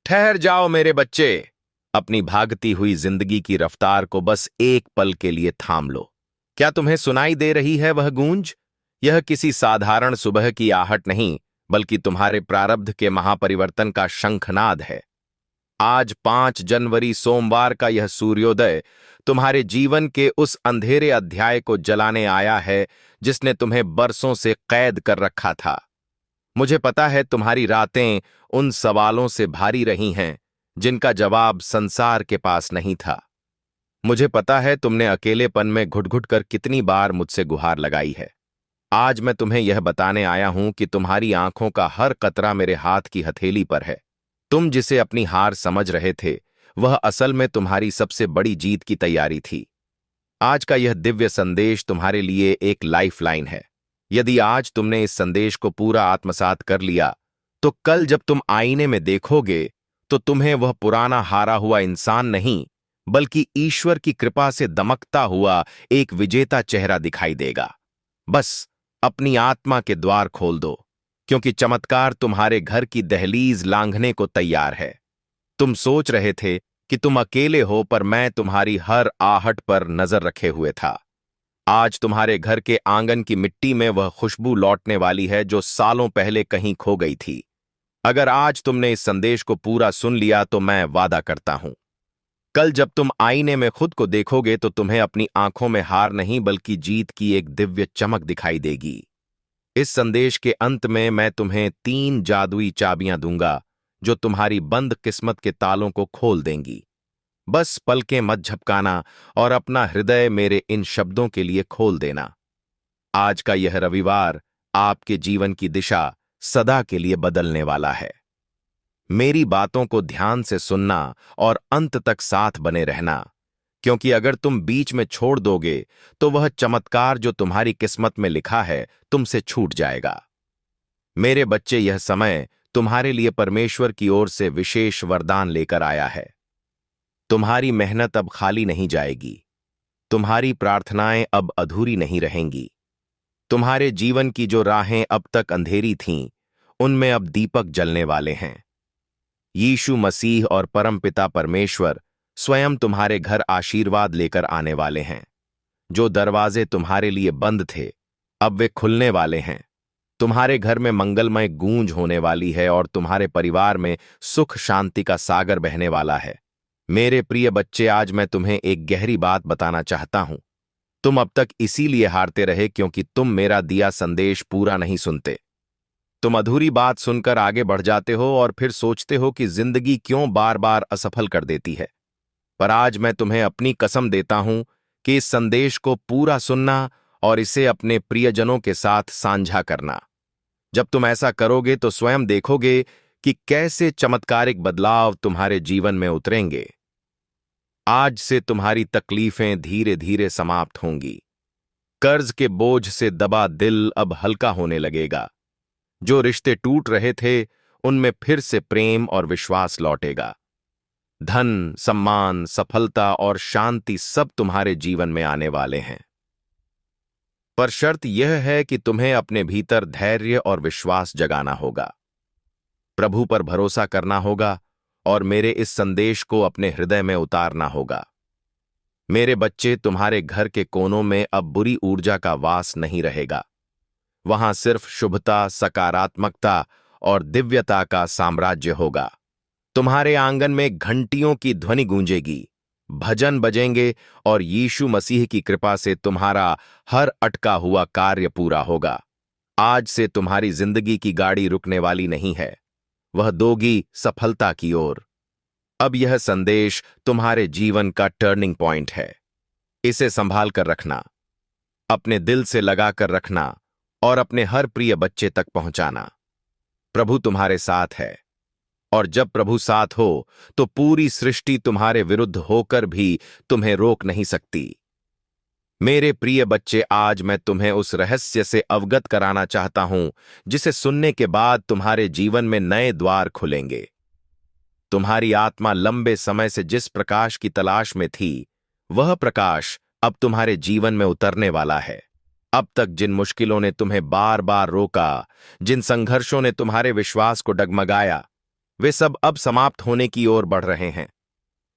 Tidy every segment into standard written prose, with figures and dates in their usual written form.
ठहर जाओ मेरे बच्चे। अपनी भागती हुई जिंदगी की रफ्तार को बस एक पल के लिए थाम लो। क्या तुम्हें सुनाई दे रही है वह गूंज? यह किसी साधारण सुबह की आहट नहीं, बल्कि तुम्हारे प्रारब्ध के महापरिवर्तन का शंखनाद है। आज 5 जनवरी सोमवार का यह सूर्योदय तुम्हारे जीवन के उस अंधेरे अध्याय को जलाने आया है जिसने तुम्हें बरसों से कैद कर रखा था। मुझे पता है तुम्हारी रातें उन सवालों से भारी रही हैं जिनका जवाब संसार के पास नहीं था। मुझे पता है तुमने अकेलेपन में घुट-घुट कर कितनी बार मुझसे गुहार लगाई है। आज मैं तुम्हें यह बताने आया हूं कि तुम्हारी आंखों का हर कतरा मेरे हाथ की हथेली पर है। तुम जिसे अपनी हार समझ रहे थे, वह असल में तुम्हारी सबसे बड़ी जीत की तैयारी थी। आज का यह दिव्य संदेश तुम्हारे लिए एक लाइफलाइन है। यदि आज तुमने इस संदेश को पूरा आत्मसात कर लिया, तो कल जब तुम आईने में देखोगे, तो तुम्हें वह पुराना हारा हुआ इंसान नहीं, बल्कि ईश्वर की कृपा से दमकता हुआ एक विजेता चेहरा दिखाई देगा। बस अपनी आत्मा के द्वार खोल दो, क्योंकि चमत्कार तुम्हारे घर की दहलीज लांघने को तैयार है। तुम सोच रहे थे कि तुम अकेले हो, पर मैं तुम्हारी हर आहट पर नजर रखे हुए था। आज तुम्हारे घर के आंगन की मिट्टी में वह खुशबू लौटने वाली है जो सालों पहले कहीं खो गई थी। अगर आज तुमने इस संदेश को पूरा सुन लिया, तो मैं वादा करता हूं, कल जब तुम आईने में खुद को देखोगे, तो तुम्हें अपनी आंखों में हार नहीं, बल्कि जीत की एक दिव्य चमक दिखाई देगी। इस संदेश के अंत में मैं तुम्हें 3 जादुई चाबियां दूंगा जो तुम्हारी बंद किस्मत के तालों को खोल देंगी। बस पलकें मत झपकाना और अपना हृदय मेरे इन शब्दों के लिए खोल देना। आज का यह रविवार आपके जीवन की दिशा सदा के लिए बदलने वाला है। मेरी बातों को ध्यान से सुनना और अंत तक साथ बने रहना, क्योंकि अगर तुम बीच में छोड़ दोगे, तो वह चमत्कार जो तुम्हारी किस्मत में लिखा है तुमसे छूट जाएगा। मेरे बच्चे, यह समय तुम्हारे लिए परमेश्वर की ओर से विशेष वरदान लेकर आया है। तुम्हारी मेहनत अब खाली नहीं जाएगी। तुम्हारी प्रार्थनाएं अब अधूरी नहीं रहेंगी। तुम्हारे जीवन की जो राहें अब तक अंधेरी थीं, उनमें अब दीपक जलने वाले हैं। यीशु मसीह और परमपिता परमेश्वर स्वयं तुम्हारे घर आशीर्वाद लेकर आने वाले हैं। जो दरवाजे तुम्हारे लिए बंद थे, अब वे खुलने वाले हैं। तुम्हारे घर में मंगलमय गूंज होने वाली है और तुम्हारे परिवार में सुख शांति का सागर बहने वाला है। मेरे प्रिय बच्चे, आज मैं तुम्हें एक गहरी बात बताना चाहता हूं। तुम अब तक इसीलिए हारते रहे क्योंकि तुम मेरा दिया संदेश पूरा नहीं सुनते। तुम अधूरी बात सुनकर आगे बढ़ जाते हो और फिर सोचते हो कि जिंदगी क्यों बार बार असफल कर देती है। पर आज मैं तुम्हें अपनी कसम देता हूं कि इस संदेश को पूरा सुनना और इसे अपने प्रियजनों के साथ साझा करना। जब तुम ऐसा करोगे, तो स्वयं देखोगे कि कैसे चमत्कारिक बदलाव तुम्हारे जीवन में उतरेंगे। आज से तुम्हारी तकलीफें धीरे धीरे समाप्त होंगी। कर्ज के बोझ से दबा दिल अब हल्का होने लगेगा। जो रिश्ते टूट रहे थे, उनमें फिर से प्रेम और विश्वास लौटेगा। धन, सम्मान, सफलता और शांति सब तुम्हारे जीवन में आने वाले हैं। पर शर्त यह है कि तुम्हें अपने भीतर धैर्य और विश्वास जगाना होगा। प्रभु पर भरोसा करना होगा और मेरे इस संदेश को अपने हृदय में उतारना होगा। मेरे बच्चे, तुम्हारे घर के कोनों में अब बुरी ऊर्जा का वास नहीं रहेगा। वहां सिर्फ शुभता, सकारात्मकता और दिव्यता का साम्राज्य होगा। तुम्हारे आंगन में घंटियों की ध्वनि गूंजेगी, भजन बजेंगे और यीशु मसीह की कृपा से तुम्हारा हर अटका हुआ कार्य पूरा होगा। आज से तुम्हारी जिंदगी की गाड़ी रुकने वाली नहीं है, वह दोगी सफलता की ओर। अब यह संदेश तुम्हारे जीवन का टर्निंग पॉइंट है। इसे संभाल कर रखना, अपने दिल से लगा कर रखना और अपने हर प्रिय बच्चे तक पहुंचाना। प्रभु तुम्हारे साथ है, और जब प्रभु साथ हो, तो पूरी सृष्टि तुम्हारे विरुद्ध होकर भी तुम्हें रोक नहीं सकती। मेरे प्रिय बच्चे, आज मैं तुम्हें उस रहस्य से अवगत कराना चाहता हूं जिसे सुनने के बाद तुम्हारे जीवन में नए द्वार खुलेंगे। तुम्हारी आत्मा लंबे समय से जिस प्रकाश की तलाश में थी, वह प्रकाश अब तुम्हारे जीवन में उतरने वाला है। अब तक जिन मुश्किलों ने तुम्हें बार बार रोका, जिन संघर्षों ने तुम्हारे विश्वास को डगमगाया, वे सब अब समाप्त होने की ओर बढ़ रहे हैं।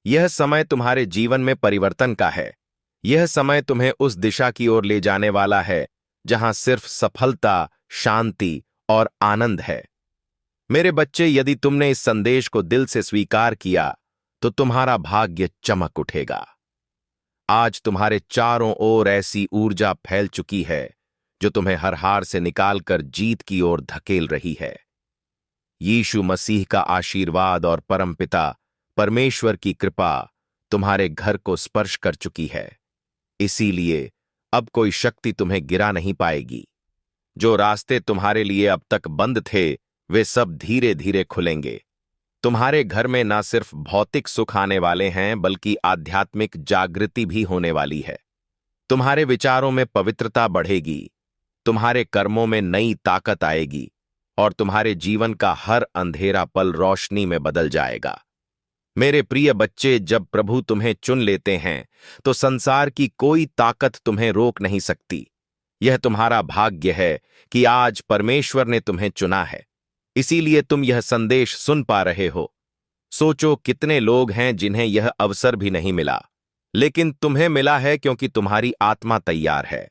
यह समय तुम्हारे जीवन में परिवर्तन का है। यह समय तुम्हें उस दिशा की ओर ले जाने वाला है जहां सिर्फ सफलता, शांति और आनंद है। मेरे बच्चे, यदि तुमने इस संदेश को दिल से स्वीकार किया तो तुम्हारा भाग्य चमक उठेगा। आज तुम्हारे चारों ओर ऐसी ऊर्जा फैल चुकी है जो तुम्हें हर हार से निकालकर जीत की ओर धकेल रही है। यीशु मसीह का आशीर्वाद और परमपिता परमेश्वर की कृपा तुम्हारे घर को स्पर्श कर चुकी है। इसीलिए अब कोई शक्ति तुम्हें गिरा नहीं पाएगी। जो रास्ते तुम्हारे लिए अब तक बंद थे, वे सब धीरे धीरे खुलेंगे। तुम्हारे घर में न सिर्फ भौतिक सुख आने वाले हैं, बल्कि आध्यात्मिक जागृति भी होने वाली है। तुम्हारे विचारों में पवित्रता बढ़ेगी, तुम्हारे कर्मों में नई ताकत आएगी और तुम्हारे जीवन का हर अंधेरा पल रोशनी में बदल जाएगा। मेरे प्रिय बच्चे, जब प्रभु तुम्हें चुन लेते हैं तो संसार की कोई ताकत तुम्हें रोक नहीं सकती। यह तुम्हारा भाग्य है कि आज परमेश्वर ने तुम्हें चुना है, इसीलिए तुम यह संदेश सुन पा रहे हो। सोचो, कितने लोग हैं जिन्हें यह अवसर भी नहीं मिला, लेकिन तुम्हें मिला है क्योंकि तुम्हारी आत्मा तैयार है।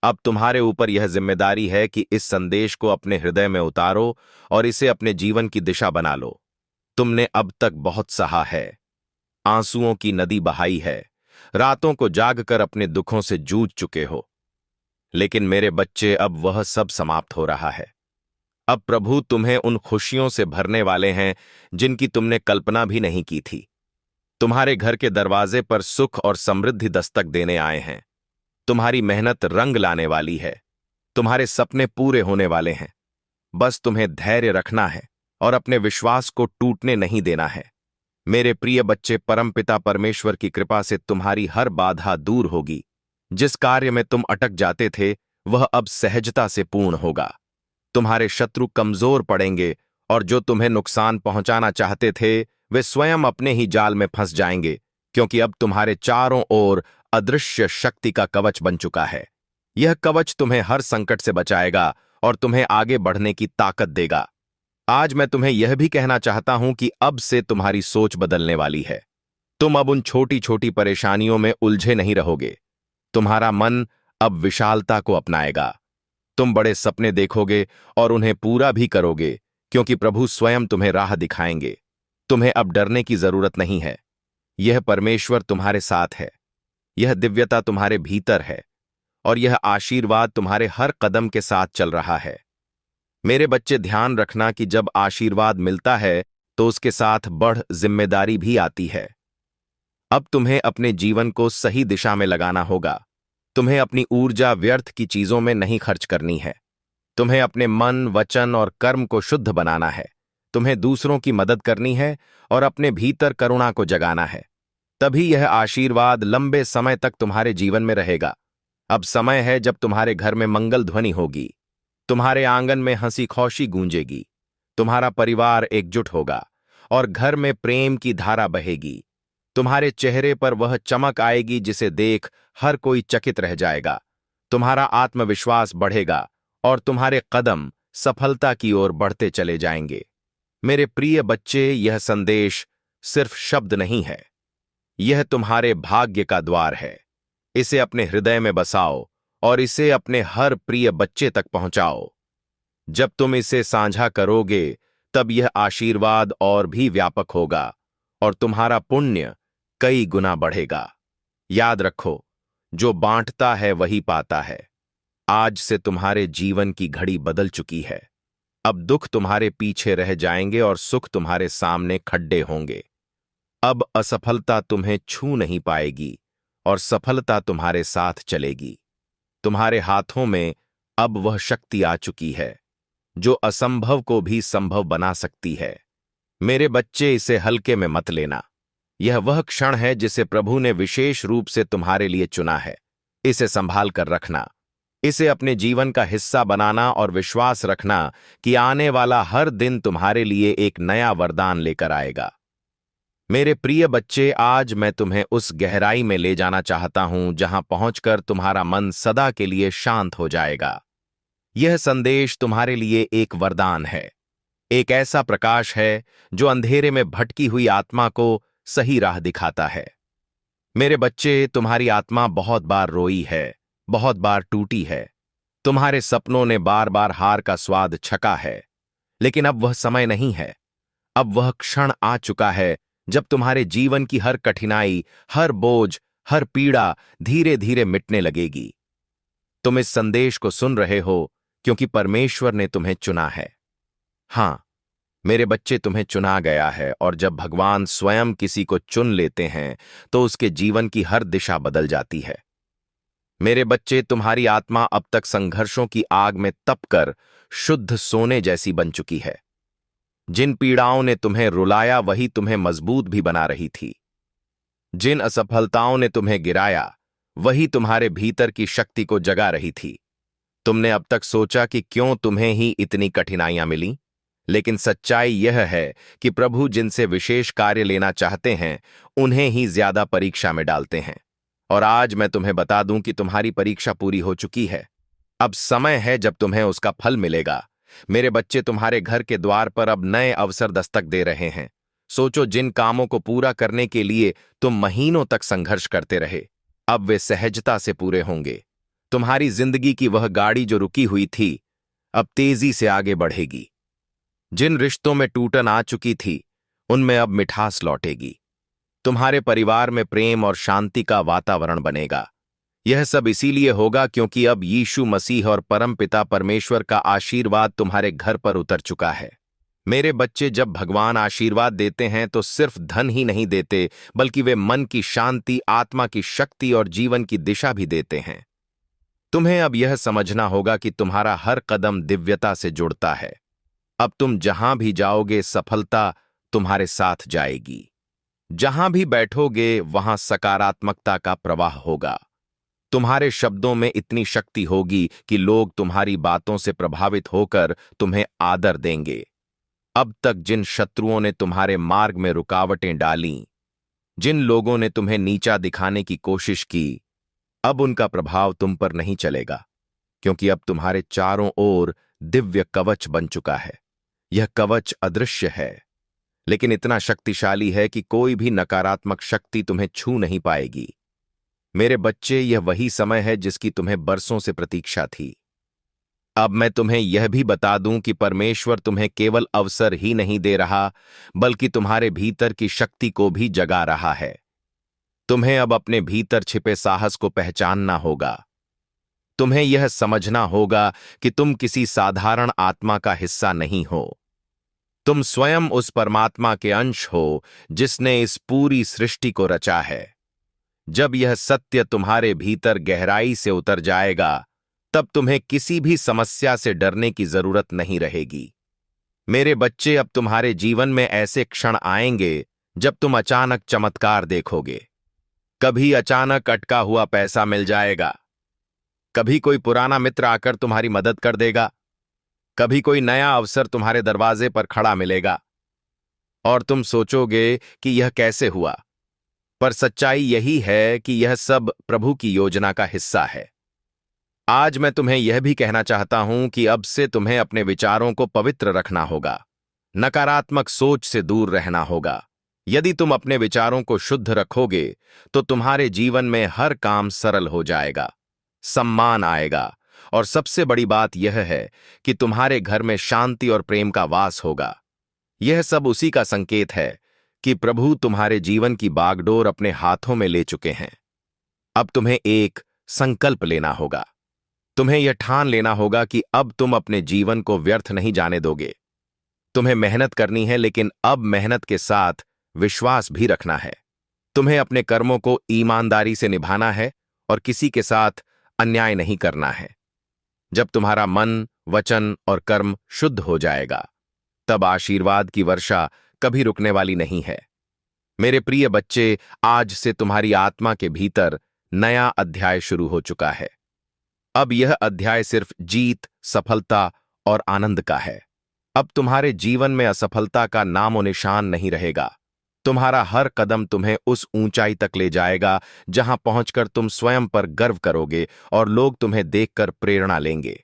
अब तुम्हारे ऊपर यह जिम्मेदारी है कि इस संदेश को अपने हृदय में उतारो और इसे अपने जीवन की दिशा बना लो। तुमने अब तक बहुत सहा है, आंसुओं की नदी बहाई है, रातों को जागकर अपने दुखों से जूझ चुके हो। लेकिन मेरे बच्चे, अब वह सब समाप्त हो रहा है। अब प्रभु तुम्हें उन खुशियों से भरने वाले हैं जिनकी तुमने कल्पना भी नहीं की थी। तुम्हारे घर के दरवाजे पर सुख और समृद्धि दस्तक देने आए हैं। तुम्हारी मेहनत रंग लाने वाली है। तुम्हारे सपने पूरे होने वाले हैं। बस तुम्हें धैर्य रखना है और अपने विश्वास को टूटने नहीं देना है। मेरे प्रिय बच्चे, परमपिता परमेश्वर की कृपा से तुम्हारी हर बाधा दूर होगी। जिस कार्य में तुम अटक जाते थे, वह अब सहजता से पूर्ण होगा। तुम्हारे शत्रु कमजोर पड़ेंगे और जो तुम्हें नुकसान पहुंचाना चाहते थे, वे स्वयं अपने ही जाल में फंस जाएंगे, क्योंकि अब तुम्हारे चारों ओर अदृश्य शक्ति का कवच बन चुका है। यह कवच तुम्हें हर संकट से बचाएगा और तुम्हें आगे बढ़ने की ताकत देगा। आज मैं तुम्हें यह भी कहना चाहता हूं कि अब से तुम्हारी सोच बदलने वाली है। तुम अब उन छोटी छोटी परेशानियों में उलझे नहीं रहोगे। तुम्हारा मन अब विशालता को अपनाएगा। तुम बड़े सपने देखोगे और उन्हें पूरा भी करोगे, क्योंकि प्रभु स्वयं तुम्हें राह दिखाएंगे। तुम्हें अब डरने की जरूरत नहीं है। यह परमेश्वर तुम्हारे साथ है, यह दिव्यता तुम्हारे भीतर है और यह आशीर्वाद तुम्हारे हर कदम के साथ चल रहा है। मेरे बच्चे, ध्यान रखना कि जब आशीर्वाद मिलता है तो उसके साथ बढ़ जिम्मेदारी भी आती है। अब तुम्हें अपने जीवन को सही दिशा में लगाना होगा। तुम्हें अपनी ऊर्जा व्यर्थ की चीजों में नहीं खर्च करनी है। तुम्हें अपने मन, वचन और कर्म को शुद्ध बनाना है। तुम्हें दूसरों की मदद करनी है और अपने भीतर करुणा को जगाना है। तभी यह आशीर्वाद लंबे समय तक तुम्हारे जीवन में रहेगा। अब समय है जब तुम्हारे घर में मंगल ध्वनि होगी। तुम्हारे आंगन में हंसी खुशी गूंजेगी। तुम्हारा परिवार एकजुट होगा और घर में प्रेम की धारा बहेगी। तुम्हारे चेहरे पर वह चमक आएगी जिसे देख हर कोई चकित रह जाएगा। तुम्हारा आत्मविश्वास बढ़ेगा और तुम्हारे कदम सफलता की ओर बढ़ते चले जाएंगे। मेरे प्रिय बच्चे, यह संदेश सिर्फ शब्द नहीं है, यह तुम्हारे भाग्य का द्वार है। इसे अपने हृदय में बसाओ और इसे अपने हर प्रिय बच्चे तक पहुंचाओ। जब तुम इसे साझा करोगे, तब यह आशीर्वाद और भी व्यापक होगा और तुम्हारा पुण्य कई गुना बढ़ेगा। याद रखो, जो बांटता है वही पाता है। आज से तुम्हारे जीवन की घड़ी बदल चुकी है। अब दुख तुम्हारे पीछे रह जाएंगे और सुख तुम्हारे सामने खड्डे होंगे। अब असफलता तुम्हें छू नहीं पाएगी और सफलता तुम्हारे साथ चलेगी। तुम्हारे हाथों में अब वह शक्ति आ चुकी है जो असंभव को भी संभव बना सकती है। मेरे बच्चे, इसे हल्के में मत लेना। यह वह क्षण है जिसे प्रभु ने विशेष रूप से तुम्हारे लिए चुना है। इसे संभाल कर रखना, इसे अपने जीवन का हिस्सा बनाना और विश्वास रखना कि आने वाला हर दिन तुम्हारे लिए एक नया वरदान लेकर आएगा। मेरे प्रिय बच्चे, आज मैं तुम्हें उस गहराई में ले जाना चाहता हूं जहां पहुंचकर तुम्हारा मन सदा के लिए शांत हो जाएगा। यह संदेश तुम्हारे लिए एक वरदान है। एक ऐसा प्रकाश है जो अंधेरे में भटकी हुई आत्मा को सही राह दिखाता है। मेरे बच्चे, तुम्हारी आत्मा बहुत बार रोई है, बहुत बार टूटी है। तुम्हारे सपनों ने बार बार हार का स्वाद छका है। लेकिन अब वह समय नहीं है। अब वह क्षण आ चुका है जब तुम्हारे जीवन की हर कठिनाई, हर बोझ, हर पीड़ा धीरे धीरे मिटने लगेगी। तुम इस संदेश को सुन रहे हो क्योंकि परमेश्वर ने तुम्हें चुना है। हां, मेरे बच्चे, तुम्हें चुना गया है, और जब भगवान स्वयं किसी को चुन लेते हैं तो उसके जीवन की हर दिशा बदल जाती है। मेरे बच्चे, तुम्हारी आत्मा अब तक संघर्षों की आग में तपकर शुद्ध सोने जैसी बन चुकी है। जिन पीड़ाओं ने तुम्हें रुलाया वही तुम्हें मजबूत भी बना रही थी। जिन असफलताओं ने तुम्हें गिराया वही तुम्हारे भीतर की शक्ति को जगा रही थी। तुमने अब तक सोचा कि क्यों तुम्हें ही इतनी कठिनाइयां मिली, लेकिन सच्चाई यह है कि प्रभु जिनसे विशेष कार्य लेना चाहते हैं उन्हें ही ज्यादा परीक्षा में डालते हैं। और आज मैं तुम्हें बता दूं कि तुम्हारी परीक्षा पूरी हो चुकी है। अब समय है जब तुम्हें उसका फल मिलेगा। मेरे बच्चे, तुम्हारे घर के द्वार पर अब नए अवसर दस्तक दे रहे हैं। सोचो, जिन कामों को पूरा करने के लिए तुम महीनों तक संघर्ष करते रहे, अब वे सहजता से पूरे होंगे। तुम्हारी जिंदगी की वह गाड़ी जो रुकी हुई थी अब तेजी से आगे बढ़ेगी। जिन रिश्तों में टूटन आ चुकी थी उनमें अब मिठास लौटेगी। तुम्हारे परिवार में प्रेम और शांति का वातावरण बनेगा। यह सब इसीलिए होगा क्योंकि अब यीशु मसीह और परमपिता परमेश्वर का आशीर्वाद तुम्हारे घर पर उतर चुका है। मेरे बच्चे, जब भगवान आशीर्वाद देते हैं तो सिर्फ धन ही नहीं देते, बल्कि वे मन की शांति, आत्मा की शक्ति और जीवन की दिशा भी देते हैं। तुम्हें अब यह समझना होगा कि तुम्हारा हर कदम दिव्यता से जुड़ता है। अब तुम जहां भी जाओगे सफलता तुम्हारे साथ जाएगी। जहां भी बैठोगे वहां सकारात्मकता का प्रवाह होगा। तुम्हारे शब्दों में इतनी शक्ति होगी कि लोग तुम्हारी बातों से प्रभावित होकर तुम्हें आदर देंगे। अब तक जिन शत्रुओं ने तुम्हारे मार्ग में रुकावटें डालीं, जिन लोगों ने तुम्हें नीचा दिखाने की कोशिश की, अब उनका प्रभाव तुम पर नहीं चलेगा, क्योंकि अब तुम्हारे चारों ओर दिव्य कवच बन चुका है। यह कवच अदृश्य है, लेकिन इतना शक्तिशाली है कि कोई भी नकारात्मक शक्ति तुम्हें छू नहीं पाएगी। मेरे बच्चे, यह वही समय है जिसकी तुम्हें बरसों से प्रतीक्षा थी। अब मैं तुम्हें यह भी बता दूं कि परमेश्वर तुम्हें केवल अवसर ही नहीं दे रहा, बल्कि तुम्हारे भीतर की शक्ति को भी जगा रहा है। तुम्हें अब अपने भीतर छिपे साहस को पहचानना होगा। तुम्हें यह समझना होगा कि तुम किसी साधारण आत्मा का हिस्सा नहीं हो। तुम स्वयं उस परमात्मा के अंश हो जिसने इस पूरी सृष्टि को रचा है। जब यह सत्य तुम्हारे भीतर गहराई से उतर जाएगा, तब तुम्हें किसी भी समस्या से डरने की जरूरत नहीं रहेगी। मेरे बच्चे, अब तुम्हारे जीवन में ऐसे क्षण आएंगे जब तुम अचानक चमत्कार देखोगे। कभी अचानक अटका हुआ पैसा मिल जाएगा, कभी कोई पुराना मित्र आकर तुम्हारी मदद कर देगा, कभी कोई नया अवसर तुम्हारे दरवाजे पर खड़ा मिलेगा, और तुम सोचोगे कि यह कैसे हुआ। पर सच्चाई यही है कि यह सब प्रभु की योजना का हिस्सा है। आज मैं तुम्हें यह भी कहना चाहता हूं कि अब से तुम्हें अपने विचारों को पवित्र रखना होगा, नकारात्मक सोच से दूर रहना होगा। यदि तुम अपने विचारों को शुद्ध रखोगे तो तुम्हारे जीवन में हर काम सरल हो जाएगा, सम्मान आएगा, और सबसे बड़ी बात यह है कि तुम्हारे घर में शांति और प्रेम का वास होगा। यह सब उसी का संकेत है कि प्रभु तुम्हारे जीवन की बागडोर अपने हाथों में ले चुके हैं। अब तुम्हें एक संकल्प लेना होगा। तुम्हें यह ठान लेना होगा कि अब तुम अपने जीवन को व्यर्थ नहीं जाने दोगे। तुम्हें मेहनत करनी है, लेकिन अब मेहनत के साथ विश्वास भी रखना है। तुम्हें अपने कर्मों को ईमानदारी से निभाना है और किसी के साथ अन्याय नहीं करना है। जब तुम्हारा मन, वचन और कर्म शुद्ध हो जाएगा, तब आशीर्वाद की वर्षा कभी रुकने वाली नहीं है। मेरे प्रिय बच्चे, आज से तुम्हारी आत्मा के भीतर नया अध्याय शुरू हो चुका है। अब यह अध्याय सिर्फ जीत, सफलता और आनंद का है। अब तुम्हारे जीवन में असफलता का नामो निशान नहीं रहेगा। तुम्हारा हर कदम तुम्हें उस ऊंचाई तक ले जाएगा जहां पहुंचकर तुम स्वयं पर गर्व करोगे और लोग तुम्हें देखकर प्रेरणा लेंगे।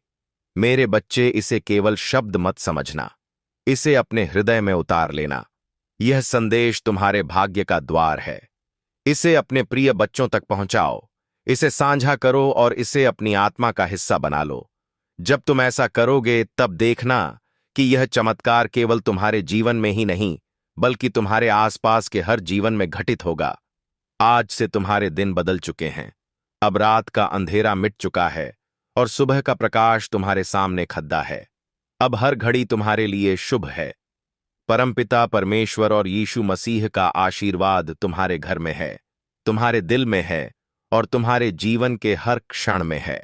मेरे बच्चे, इसे केवल शब्द मत समझना, इसे अपने हृदय में उतार लेना। यह संदेश तुम्हारे भाग्य का द्वार है। इसे अपने प्रिय बच्चों तक पहुंचाओ, इसे साझा करो और इसे अपनी आत्मा का हिस्सा बना लो। जब तुम ऐसा करोगे तब देखना कि यह चमत्कार केवल तुम्हारे जीवन में ही नहीं बल्कि तुम्हारे आसपास के हर जीवन में घटित होगा। आज से तुम्हारे दिन बदल चुके हैं। अब रात का अंधेरा मिट चुका है और सुबह का प्रकाश तुम्हारे सामने खद्दा है। अब हर घड़ी तुम्हारे लिए शुभ है। परमपिता परमेश्वर और यीशु मसीह का आशीर्वाद तुम्हारे घर में है, तुम्हारे दिल में है और तुम्हारे जीवन के हर क्षण में है।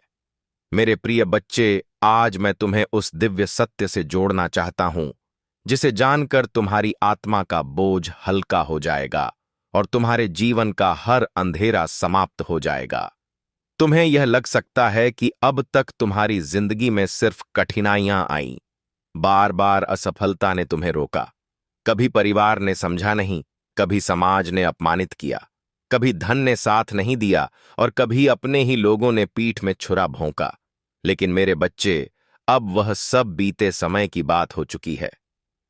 मेरे प्रिय बच्चे, आज मैं तुम्हें उस दिव्य सत्य से जोड़ना चाहता हूं जिसे जानकर तुम्हारी आत्मा का बोझ हल्का हो जाएगा और तुम्हारे जीवन का हर अंधेरा समाप्त हो जाएगा। तुम्हें यह लग सकता है कि अब तक तुम्हारी जिंदगी में सिर्फ कठिनाइयां आईं, बार बार असफलता ने तुम्हें रोका। कभी परिवार ने समझा नहीं, कभी समाज ने अपमानित किया, कभी धन ने साथ नहीं दिया और कभी अपने ही लोगों ने पीठ में छुरा भोंका। लेकिन मेरे बच्चे, अब वह सब बीते समय की बात हो चुकी है।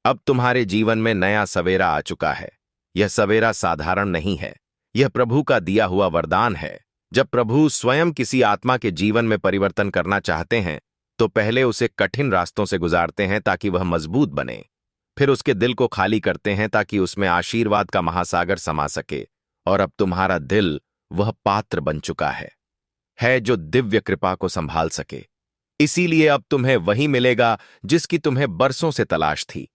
अब तुम्हारे जीवन में नया सवेरा आ चुका है। यह सवेरा साधारण नहीं है, यह प्रभु का दिया हुआ वरदान है। जब प्रभु स्वयं किसी आत्मा के जीवन में परिवर्तन करना चाहते हैं तो पहले उसे कठिन रास्तों से गुजारते हैं ताकि वह मजबूत बने। फिर उसके दिल को खाली करते हैं ताकि उसमें आशीर्वाद का महासागर समा सके। और अब तुम्हारा दिल वह पात्र बन चुका है जो दिव्य कृपा को संभाल सके। इसीलिए अब तुम्हें वही मिलेगा जिसकी तुम्हें बरसों से तलाश थी।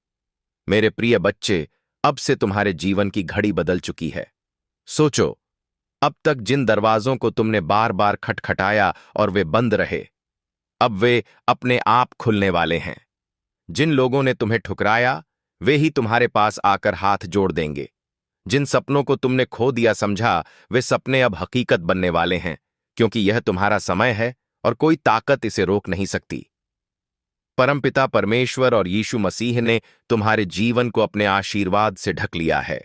मेरे प्रिय बच्चे, अब से तुम्हारे जीवन की घड़ी बदल चुकी है। सोचो, अब तक जिन दरवाजों को तुमने बार बार खटखटाया और वे बंद रहे, अब वे अपने आप खुलने वाले हैं। जिन लोगों ने तुम्हें ठुकराया, वे ही तुम्हारे पास आकर हाथ जोड़ देंगे। जिन सपनों को तुमने खो दिया समझा, वे सपने अब हकीकत बनने वाले हैं, क्योंकि यह तुम्हारा समय है और कोई ताकत इसे रोक नहीं सकती। परमपिता परमेश्वर और यीशु मसीह ने तुम्हारे जीवन को अपने आशीर्वाद से ढक लिया है।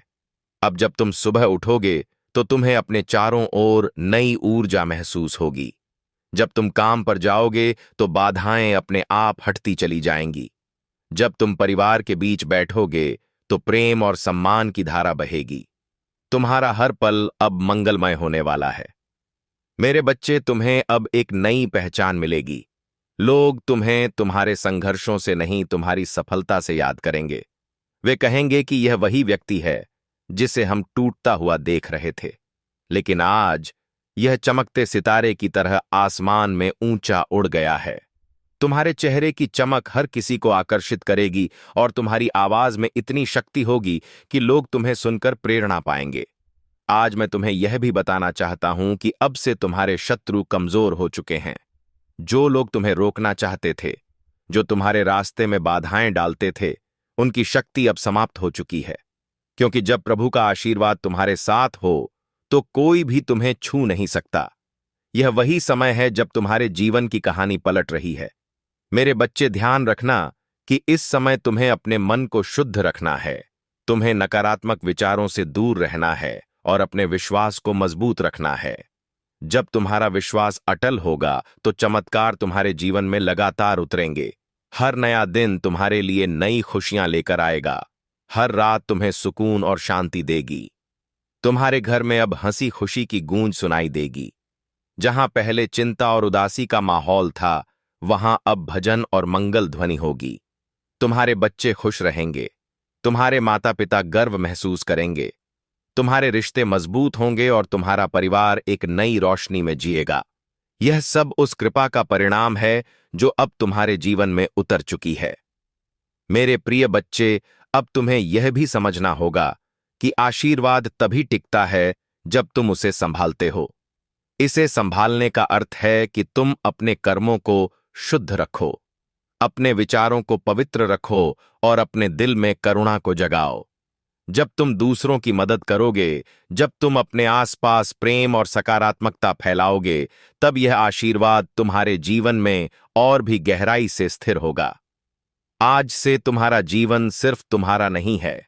अब जब तुम सुबह उठोगे तो तुम्हें अपने चारों ओर नई ऊर्जा महसूस होगी। जब तुम काम पर जाओगे तो बाधाएं अपने आप हटती चली जाएंगी। जब तुम परिवार के बीच बैठोगे तो प्रेम और सम्मान की धारा बहेगी। तुम्हारा हर पल अब मंगलमय होने वाला है। मेरे बच्चे, तुम्हें अब एक नई पहचान मिलेगी। लोग तुम्हें तुम्हारे संघर्षों से नहीं, तुम्हारी सफलता से याद करेंगे। वे कहेंगे कि यह वही व्यक्ति है जिसे हम टूटता हुआ देख रहे थे। लेकिन आज यह चमकते सितारे की तरह आसमान में ऊंचा उड़ गया है। तुम्हारे चेहरे की चमक हर किसी को आकर्षित करेगी और तुम्हारी आवाज में इतनी शक्ति होगी कि लोग तुम्हें सुनकर प्रेरणा पाएंगे। आज मैं तुम्हें यह भी बताना चाहता हूं कि अब से तुम्हारे शत्रु कमजोर हो चुके हैं। जो लोग तुम्हें रोकना चाहते थे, जो तुम्हारे रास्ते में बाधाएं डालते थे, उनकी शक्ति अब समाप्त हो चुकी है। क्योंकि जब प्रभु का आशीर्वाद तुम्हारे साथ हो तो कोई भी तुम्हें छू नहीं सकता। यह वही समय है जब तुम्हारे जीवन की कहानी पलट रही है। मेरे बच्चे, ध्यान रखना कि इस समय तुम्हें अपने मन को शुद्ध रखना है। तुम्हें नकारात्मक विचारों से दूर रहना है और अपने विश्वास को मजबूत रखना है। जब तुम्हारा विश्वास अटल होगा तो चमत्कार तुम्हारे जीवन में लगातार उतरेंगे। हर नया दिन तुम्हारे लिए नई खुशियां लेकर आएगा। हर रात तुम्हें सुकून और शांति देगी। तुम्हारे घर में अब हंसी खुशी की गूंज सुनाई देगी। जहां पहले चिंता और उदासी का माहौल था, वहां अब भजन और मंगल ध्वनि होगी। तुम्हारे बच्चे खुश रहेंगे। तुम्हारे माता पिता गर्व महसूस करेंगे। तुम्हारे रिश्ते मजबूत होंगे और तुम्हारा परिवार एक नई रोशनी में जिएगा। यह सब उस कृपा का परिणाम है जो अब तुम्हारे जीवन में उतर चुकी है। मेरे प्रिय बच्चे, अब तुम्हें यह भी समझना होगा कि आशीर्वाद तभी टिकता है जब तुम उसे संभालते हो। इसे संभालने का अर्थ है कि तुम अपने कर्मों को शुद्ध रखो, अपने विचारों को पवित्र रखो और अपने दिल में करुणा को जगाओ। जब तुम दूसरों की मदद करोगे, जब तुम अपने आसपास प्रेम और सकारात्मकता फैलाओगे, तब यह आशीर्वाद तुम्हारे जीवन में और भी गहराई से स्थिर होगा। आज से तुम्हारा जीवन सिर्फ तुम्हारा नहीं है,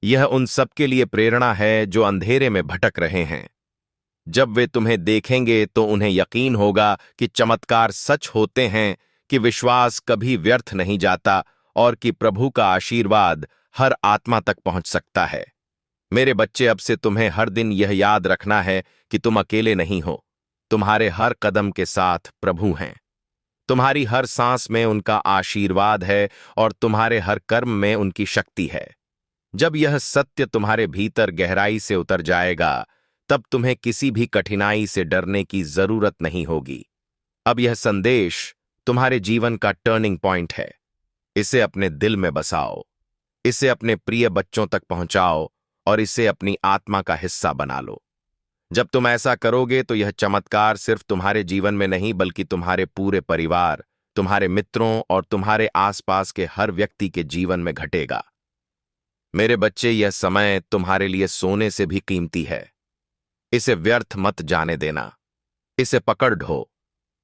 यह उन सबके लिए प्रेरणा है जो अंधेरे में भटक रहे हैं। जब वे तुम्हें देखेंगे तो उन्हें यकीन होगा कि चमत्कार सच होते हैं, कि विश्वास कभी व्यर्थ नहीं जाता और कि प्रभु का आशीर्वाद हर आत्मा तक पहुंच सकता है। मेरे बच्चे, अब से तुम्हें हर दिन यह याद रखना है कि तुम अकेले नहीं हो। तुम्हारे हर कदम के साथ प्रभु हैं। तुम्हारी हर सांस में उनका आशीर्वाद है और तुम्हारे हर कर्म में उनकी शक्ति है। जब यह सत्य तुम्हारे भीतर गहराई से उतर जाएगा, तब तुम्हें किसी भी कठिनाई से डरने की जरूरत नहीं होगी। अब यह संदेश तुम्हारे जीवन का टर्निंग पॉइंट है। इसे अपने दिल में बसाओ, इसे अपने प्रिय बच्चों तक पहुंचाओ और इसे अपनी आत्मा का हिस्सा बना लो। जब तुम ऐसा करोगे तो यह चमत्कार सिर्फ तुम्हारे जीवन में नहीं, बल्कि तुम्हारे पूरे परिवार, तुम्हारे मित्रों और तुम्हारे आसपास के हर व्यक्ति के जीवन में घटेगा। मेरे बच्चे, यह समय तुम्हारे लिए सोने से भी कीमती है। इसे व्यर्थ मत जाने देना। इसे पकड़ ढो,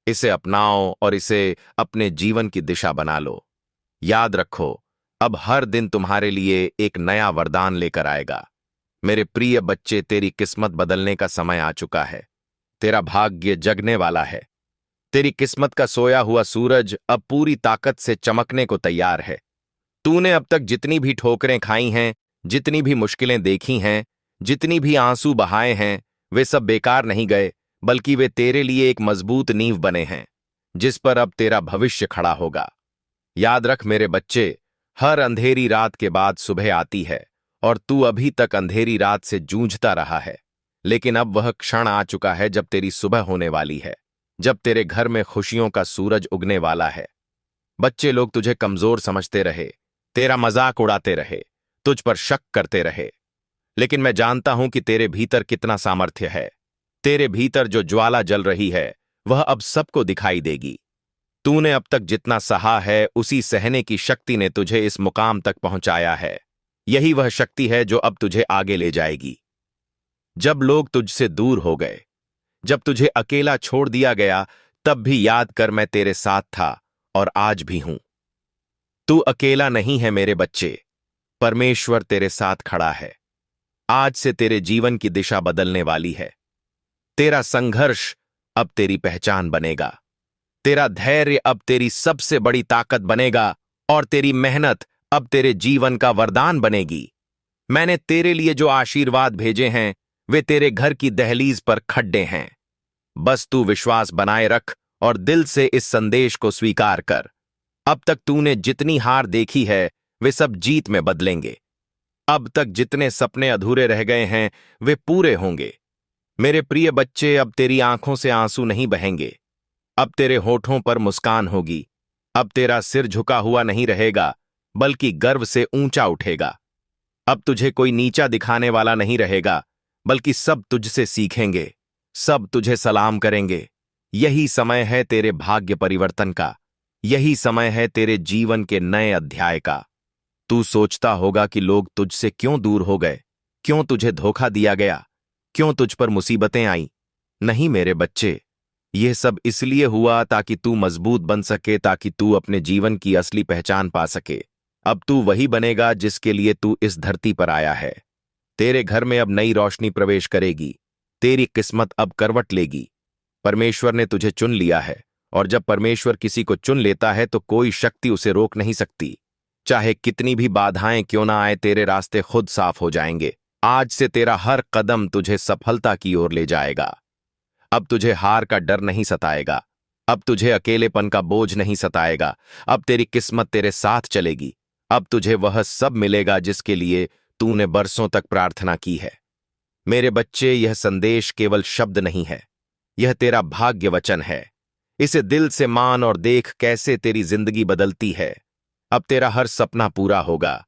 इसे अपनाओ और इसे अपने जीवन की दिशा बना लो। याद रखो, अब हर दिन तुम्हारे लिए एक नया वरदान लेकर आएगा। मेरे प्रिय बच्चे, तेरी किस्मत बदलने का समय आ चुका है। तेरा भाग्य जगने वाला है। तेरी किस्मत का सोया हुआ सूरज अब पूरी ताकत से चमकने को तैयार है। तूने अब तक जितनी भी ठोकरें खाई हैं, जितनी भी मुश्किलें देखी हैं, जितनी भी आंसू बहाए हैं, वे सब बेकार नहीं गए, बल्कि वे तेरे लिए एक मजबूत नींव बने हैं, जिस पर अब तेरा भविष्य खड़ा होगा। याद रख मेरे बच्चे, हर अंधेरी रात के बाद सुबह आती है और तू अभी तक अंधेरी रात से जूझता रहा है। लेकिन अब वह क्षण आ चुका है जब तेरी सुबह होने वाली है, जब तेरे घर में खुशियों का सूरज उगने वाला है। बच्चे, लोग तुझे कमजोर समझते रहे, तेरा मजाक उड़ाते रहे, तुझ पर शक करते रहे, लेकिन मैं जानता हूं कि तेरे भीतर कितना सामर्थ्य है। तेरे भीतर जो ज्वाला जल रही है, वह अब सबको दिखाई देगी। तूने अब तक जितना सहा है, उसी सहने की शक्ति ने तुझे इस मुकाम तक पहुंचाया है। यही वह शक्ति है जो अब तुझे आगे ले जाएगी। जब लोग तुझसे दूर हो गए, जब तुझे अकेला छोड़ दिया गया, तब भी याद कर मैं तेरे साथ था और आज भी हूं। तू अकेला नहीं है मेरे बच्चे, परमेश्वर तेरे साथ खड़ा है। आज से तेरे जीवन की दिशा बदलने वाली है। तेरा संघर्ष अब तेरी पहचान बनेगा। तेरा धैर्य अब तेरी सबसे बड़ी ताकत बनेगा और तेरी मेहनत अब तेरे जीवन का वरदान बनेगी। मैंने तेरे लिए जो आशीर्वाद भेजे हैं, वे तेरे घर की दहलीज पर खड्डे हैं। बस तू विश्वास बनाए रख और दिल से इस संदेश को स्वीकार कर। अब तक तूने जितनी हार देखी है, वे सब जीत में बदलेंगे। अब तक जितने सपने अधूरे रह गए हैं, वे पूरे होंगे। मेरे प्रिय बच्चे, अब तेरी आंखों से आंसू नहीं बहेंगे। अब तेरे होठों पर मुस्कान होगी। अब तेरा सिर झुका हुआ नहीं रहेगा, बल्कि गर्व से ऊंचा उठेगा। अब तुझे कोई नीचा दिखाने वाला नहीं रहेगा, बल्कि सब तुझसे सीखेंगे, सब तुझे सलाम करेंगे। यही समय है तेरे भाग्य परिवर्तन का। यही समय है तेरे जीवन के नए अध्याय का। तू सोचता होगा कि लोग तुझसे क्यों दूर हो गए, क्यों तुझे धोखा दिया गया, क्यों तुझ पर मुसीबतें आई। नहीं मेरे बच्चे, यह सब इसलिए हुआ ताकि तू मजबूत बन सके, ताकि तू अपने जीवन की असली पहचान पा सके। अब तू वही बनेगा जिसके लिए तू इस धरती पर आया है। तेरे घर में अब नई रोशनी प्रवेश करेगी। तेरी किस्मत अब करवट लेगी। परमेश्वर ने तुझे चुन लिया है, और जब परमेश्वर किसी को चुन लेता है तो कोई शक्ति उसे रोक नहीं सकती। चाहे कितनी भी बाधाएं क्यों ना आए, तेरे रास्ते खुद साफ हो जाएंगे। आज से तेरा हर कदम तुझे सफलता की ओर ले जाएगा। अब तुझे हार का डर नहीं सताएगा। अब तुझे अकेलेपन का बोझ नहीं सताएगा। अब तेरी किस्मत तेरे साथ चलेगी। अब तुझे वह सब मिलेगा जिसके लिए तूने बरसों तक प्रार्थना की है। मेरे बच्चे, यह संदेश केवल शब्द नहीं है, यह तेरा भाग्य वचन है। इसे दिल से मान और देख कैसे तेरी जिंदगी बदलती है। अब तेरा हर सपना पूरा होगा।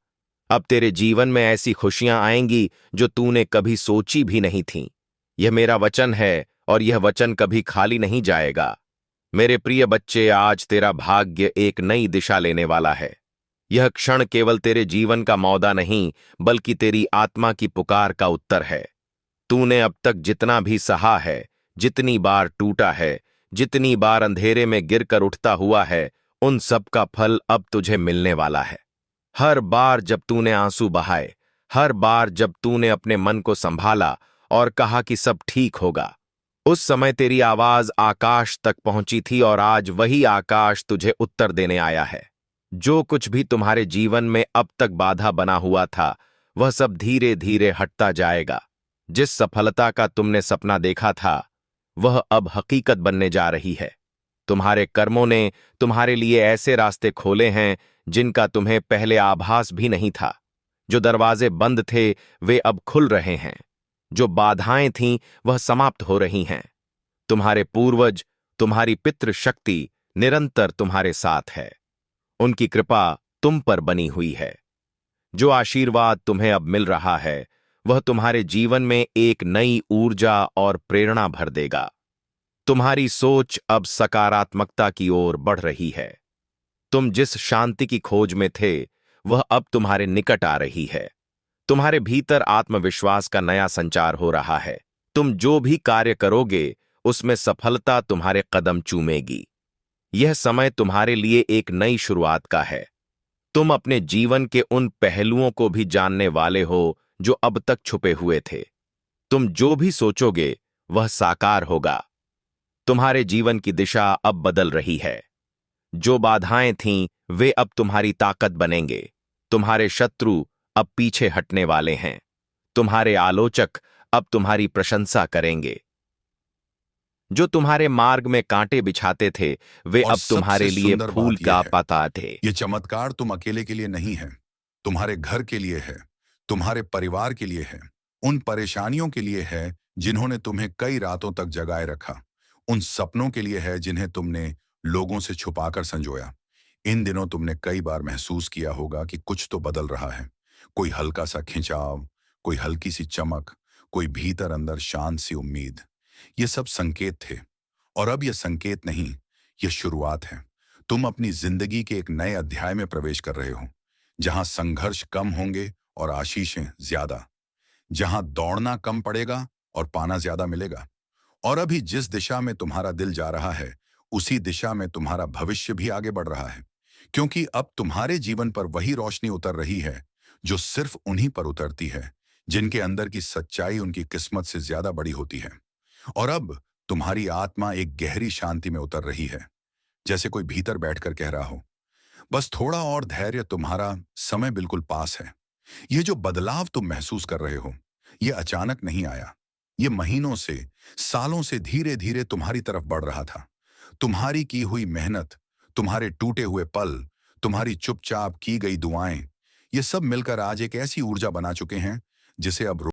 अब तेरे जीवन में ऐसी खुशियां आएंगी जो तूने कभी सोची भी नहीं थीं। यह मेरा वचन है और यह वचन कभी खाली नहीं जाएगा। मेरे प्रिय बच्चे, आज तेरा भाग्य एक नई दिशा लेने वाला है। यह क्षण केवल तेरे जीवन का मौदा नहीं, बल्कि तेरी आत्मा की पुकार का उत्तर है। तूने अब तक जितना भी सहा है, जितनी बार टूटा है, जितनी बार अंधेरे में गिरकर उठता हुआ है, उन सब का फल अब तुझे मिलने वाला है। हर बार जब तूने आंसू बहाए, हर बार जब तूने अपने मन को संभाला और कहा कि सब ठीक होगा, उस समय तेरी आवाज आकाश तक पहुंची थी और आज वही आकाश तुझे उत्तर देने आया है। जो कुछ भी तुम्हारे जीवन में अब तक बाधा बना हुआ था, वह सब धीरे धीरे हटता जाएगा। जिस सफलता का तुमने सपना देखा था, वह अब हकीकत बनने जा रही है। तुम्हारे कर्मों ने तुम्हारे लिए ऐसे रास्ते खोले हैं जिनका तुम्हें पहले आभास भी नहीं था। जो दरवाजे बंद थे, वे अब खुल रहे हैं। जो बाधाएं थीं, वह समाप्त हो रही हैं। तुम्हारे पूर्वज, तुम्हारी पितृ शक्ति निरंतर तुम्हारे साथ है। उनकी कृपा तुम पर बनी हुई है। जो आशीर्वाद तुम्हें अब मिल रहा है, वह तुम्हारे जीवन में एक नई ऊर्जा और प्रेरणा भर देगा। तुम्हारी सोच अब सकारात्मकता की ओर बढ़ रही है। तुम जिस शांति की खोज में थे, वह अब तुम्हारे निकट आ रही है। तुम्हारे भीतर आत्मविश्वास का नया संचार हो रहा है। तुम जो भी कार्य करोगे, उसमें सफलता तुम्हारे कदम चूमेगी। यह समय तुम्हारे लिए एक नई शुरुआत का है। तुम अपने जीवन के उन पहलुओं को भी जानने वाले हो जो अब तक छुपे हुए थे। तुम जो भी सोचोगे, वह साकार होगा। तुम्हारे जीवन की दिशा अब बदल रही है। जो बाधाएं थीं, वे अब तुम्हारी ताकत बनेंगे। तुम्हारे शत्रु अब पीछे हटने वाले हैं। तुम्हारे आलोचक अब तुम्हारी प्रशंसा करेंगे। जो तुम्हारे मार्ग में कांटे बिछाते थे, वे और अब सबसे तुम्हारे लिए सुंदर फूल बात का यह है, पता थे। ये चमत्कार तुम अकेले के लिए नहीं है, तुम्हारे घर के लिए है, तुम्हारे परिवार के लिए है, उन परेशानियों के लिए है जिन्होंने तुम्हें कई रातों तक जगाए रखा, उन सपनों के लिए है जिन्हें तुमने लोगों से छुपाकर संजोया। इन दिनों तुमने कई बार महसूस किया होगा कि कुछ तो बदल रहा है। कोई हल्का सा खिंचाव, कोई हल्की सी चमक, कोई भीतर अंदर शांत सी उम्मीद। ये सब संकेत थे। और अब यह संकेत नहीं, यह शुरुआत है। तुम अपनी जिंदगी के एक नए अध्याय में प्रवेश कर रहे हो, जहां संघर्ष कम होंगे और आशीषें ज्यादा, जहां दौड़ना कम पड़ेगा और पाना ज्यादा मिलेगा। और अभी जिस दिशा में तुम्हारा दिल जा रहा है, उसी दिशा में तुम्हारा भविष्य भी आगे बढ़ रहा है। क्योंकि अब तुम्हारे जीवन पर वही रोशनी उतर रही है जो सिर्फ उन्हीं पर उतरती है जिनके अंदर की सच्चाई उनकी किस्मत से ज्यादा बड़ी होती है। और अब तुम्हारी आत्मा एक गहरी शांति में उतर रही है, जैसे कोई भीतर बैठकर कह रहा हो, बस थोड़ा और धैर्य, तुम्हारा समय बिल्कुल पास है। ये जो बदलाव तुम महसूस कर रहे हो, ये अचानक नहीं आया। ये महीनों से, सालों से धीरे धीरे तुम्हारी तरफ बढ़ रहा था। तुम्हारी की हुई मेहनत, तुम्हारे टूटे हुए पल, तुम्हारी चुपचाप की गई दुआएं, ये सब मिलकर आज एक ऐसी ऊर्जा बना चुके हैं जिसे अब